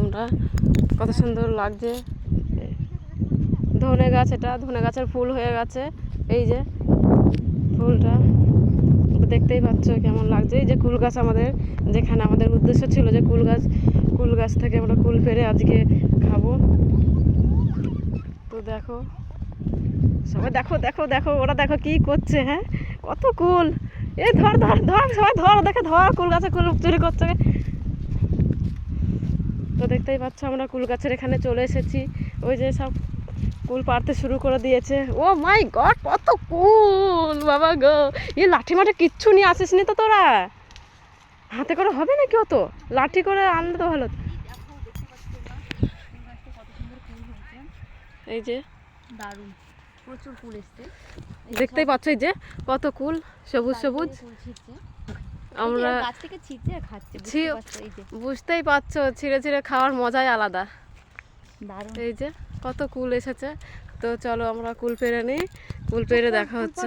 তোমরা, কত সুন্দর লাগছে। ধনে গাছ, এটা ধনে গাছের ফুল হয়ে গেছে। এই যে ফুলটা দেখতেই পাচ্ছ কেমন লাগছে। এই যে কুল গাছ, আমাদের যেখানে আমাদের উদ্দেশ্য ছিল যে কুল গাছ থেকে আমরা কুল পেড়ে আজকে খাবো। তো দেখো সবাই, দেখো দেখো দেখো ওরা দেখো কি করছে। হ্যাঁ, কত কুল। এই ধর ধর ধর, সবাই ধর, দেখে ধর, কুল গাছে কুল চুরি করছে। তো দেখতেই পাচ্ছ আমরা কুল গাছের এখানে চলে এসেছি। ওই যে সব কুল পাড়তে শুরু করে দিয়েছে। ও মাই গড, কত কুল বাবা গো। এই লাঠি মাঠে কিচ্ছু নিয়ে আসিস নি তো তোরা? হাতে করে হবে নাকি? অত লাঠি করে আনলে তো ভালো। এই যে দারুণ, প্রচুর কুল এসছে। দেখতেই পাচ্ছ, এই যে কত কুল, সবুজ সবুজ। আমরা গাছ থেকে ছিঁড়ছে আর খাচ্ছে, বুঝতেই পারছো, ছিঁড়ে ছিঁড়ে খাওয়ার মজাই আলাদা। দারুণ। এই যে কত কুল এসেছে। তো চলো আমরা কুল পেড়ে নিই, কুল পেড়ে দেখা হচ্ছে।